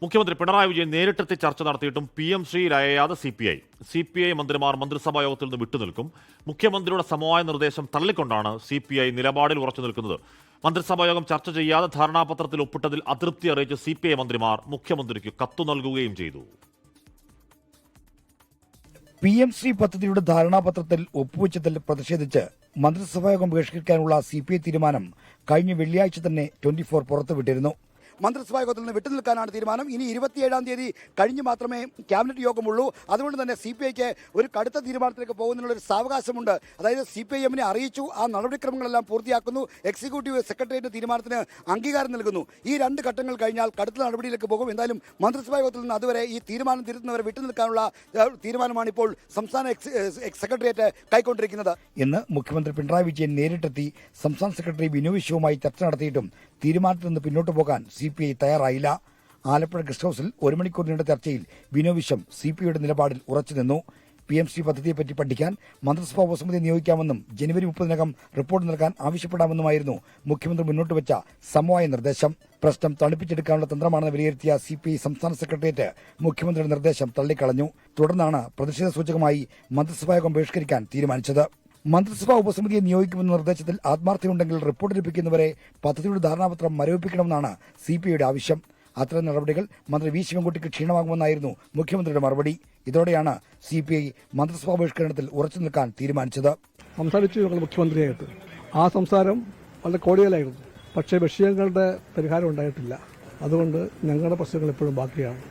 മുഖ്യമന്ത്രി പിണറായി വിജയൻ നേരിട്ടെത്തി ചർച്ച നടത്തിയിട്ടും PMCയിലയാതെ CPI മന്ത്രിമാർ മന്ത്രിസഭാ യോഗത്തിൽ നിന്ന് വിട്ടുനിൽക്കും. മുഖ്യമന്ത്രിയുടെ സമവായ നിർദ്ദേശം തള്ളിക്കൊണ്ടാണ് CPI നിലപാടിൽ ഉറച്ചു നിൽക്കുന്നത്. മന്ത്രിസഭാ യോഗം ചർച്ച ചെയ്യാതെ ധാരണാപത്രത്തിൽ ഒപ്പിട്ടതിൽ അതൃപ്തി അറിയിച്ച് CPI മന്ത്രിമാർ മുഖ്യമന്ത്രിക്ക് കത്തു നൽകുകയും ചെയ്തു. PMC പദ്ധതിയുടെ ധാരണാപത്രത്തിൽ ഒപ്പുവെച്ചതിൽ പ്രതിഷേധിച്ച് മന്ത്രിസഭായോഗം ബഹിഷ്കരിക്കാനുള്ള CPI തീരുമാനം കഴിഞ്ഞ വെള്ളിയാഴ്ച തന്നെ 24 പുറത്തുവിട്ടിരുന്നു. മന്ത്രിസഭാ യോഗത്തിൽ നിന്ന് വിട്ടുനിൽക്കാനാണ് തീരുമാനം. ഇനി 27-ാം തീയതി കഴിഞ്ഞ് മാത്രമേ ക്യാബിനറ്റ് യോഗമുള്ളൂ. അതുകൊണ്ട് തന്നെ CPIക്ക് ഒരു കടുത്ത തീരുമാനത്തിലേക്ക് പോകുന്നതിനുള്ളൊരു സാവകാശമുണ്ട്. അതായത് CPIഎമ്മിനെ അറിയിച്ചു, ആ നടപടിക്രമങ്ങളെല്ലാം പൂർത്തിയാക്കുന്നു, എക്സിക്യൂട്ടീവ് സെക്രട്ടേറിയറ്റ് തീരുമാനത്തിന് അംഗീകാരം നൽകുന്നു. ഈ രണ്ട് ഘട്ടങ്ങൾ കഴിഞ്ഞാൽ കടുത്ത നടപടിയിലേക്ക് പോകും. എന്തായാലും മന്ത്രിസഭാ യോഗത്തിൽ നിന്ന് അതുവരെ ഈ തീരുമാനം തിരുത്തുന്നവരെ വിട്ടുനിൽക്കാനുള്ള തീരുമാനമാണ് ഇപ്പോൾ സംസ്ഥാന സെക്രട്ടേറിയറ്റ് കൈക്കൊണ്ടിരിക്കുന്നത് എന്ന് മുഖ്യമന്ത്രി പിണറായി വിജയൻ നേരിട്ടെത്തി സംസ്ഥാന സെക്രട്ടറി ബിനു വിശ്വവുമായി ചർച്ച നടത്തിയിട്ടും തീരുമാനത്തിൽ നിന്ന് പിന്നോട്ട് പോകാൻ CPI തയ്യാറായില്ല. ആലപ്പുഴ ഗസ്റ്റ് ഹൌസിൽ 1 മണിക്കൂർ നീണ്ട ചർച്ചയിൽ ബിനു വിശ്വം CPIയുടെ നിലപാടിൽ ഉറച്ചുനിന്നു. PMC പദ്ധതിയെപ്പറ്റി പഠിക്കാൻ മന്ത്രിസഭാ ഉപസമിതി നിയോഗിക്കാമെന്നും ജനുവരി 30-നകം റിപ്പോർട്ട് നൽകാൻ ആവശ്യപ്പെടാമെന്നുമായിരുന്നു മുഖ്യമന്ത്രി മുന്നോട്ട് വെച്ച സമവായ നിർദ്ദേശം. പ്രശ്നം തണുപ്പിച്ചെടുക്കാനുള്ള തന്ത്രമാണെന്ന് വിലയിരുത്തിയ CPI സംസ്ഥാന സെക്രട്ടേറിയറ്റ് മുഖ്യമന്ത്രിയുടെ നിർദ്ദേശം തള്ളിക്കളഞ്ഞു. തുടർന്നാണ് പ്രതിഷേധ സൂചകമായി മന്ത്രിസഭായോഗം ബഹിഷ്കരിക്കാൻ തീരുമാനിച്ചത്. മന്ത്രിസഭാ ഉപസമിതിയെ നിയോഗിക്കുമെന്ന നിർദ്ദേശത്തിൽ ആത്മാർത്ഥതയുണ്ടെങ്കിൽ റിപ്പോർട്ട് ലഭിക്കുന്നവരെ പദ്ധതിയുടെ ധാരണാപത്രം മരവിപ്പിക്കണമെന്നാണ് CPIയുടെ ആവശ്യം. അത്തരം നടപടികൾ മന്ത്രി വി ശിവൻകുട്ടിക്ക് ക്ഷീണമാകുമെന്നായിരുന്നു മുഖ്യമന്ത്രിയുടെ മറുപടി. ഇതോടെയാണ് CPI മന്ത്രിസഭാ ബഹിഷ്കരണത്തിൽ ഉറച്ചു നിൽക്കാൻ തീരുമാനിച്ചത്. സംസാരിച്ചു ഞങ്ങൾ മുഖ്യമന്ത്രിയായിട്ട്. ആ സംസാരം വളരെ കോടിയലായിരുന്നു. പക്ഷേ വിഷയങ്ങളുടെ പരിഹാരം ഉണ്ടായിട്ടില്ല. അതുകൊണ്ട് ഞങ്ങളുടെ പ്രശ്നങ്ങൾ എപ്പോഴും ബാക്കിയാണ്.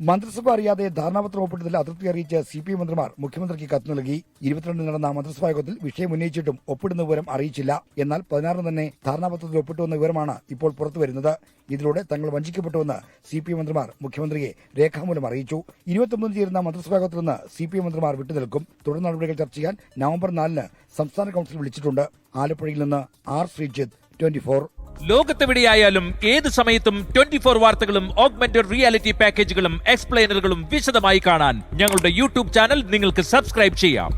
മന്ത്രിസഭ അറിയാതെ ധാരണാപത്രം ഒപ്പിട്ടതിൽ അതൃപ്തി അറിയിച്ച് CPI മന്ത്രിമാർ മുഖ്യമന്ത്രിക്ക് കത്ത് നൽകി. 22 നടന്ന മന്ത്രിസഭാ യോഗത്തിൽ വിഷയം ഉന്നയിച്ചിട്ടും ഒപ്പിടുന്ന വിവരം അറിയിച്ചില്ല. എന്നാൽ 16 തന്നെ ധാരണാപത്രത്തിൽ ഒപ്പിട്ടുവെന്ന വിവരമാണ് ഇപ്പോൾ പുറത്തുവരുന്നത്. ഇതിലൂടെ തങ്ങൾ വഞ്ചിക്കപ്പെട്ടുവെന്ന് CPI മന്ത്രിമാർ മുഖ്യമന്ത്രിയെ രേഖാമൂലം അറിയിച്ചു. 29 ചേരുന്ന മന്ത്രിസഭാ യോഗത്തിൽ നിന്ന് CPI മന്ത്രിമാർ വിട്ടുനിൽക്കും. തുടർ നടപടികൾ ചർച്ച ചെയ്യാൻ നവംബർ 4-ന് സംസ്ഥാന കൌൺസിൽ വിളിച്ചിട്ടുണ്ട്. ആലപ്പുഴയിൽ നിന്ന് R. ശ്രീജിത്ത്, 24. ലോകത്തെവിടെയായാലും ഏത് സമയത്തും 24 വാർത്തകളും ഓഗ്മെന്റഡ് റിയാലിറ്റി പാക്കേജുകളും എക്സ്പ്ലെയിനറുകളും വിശദമായി കാണാൻ ഞങ്ങളുടെ YouTube ചാനൽ നിങ്ങൾക്ക് സബ്സ്ക്രൈബ് ചെയ്യാം.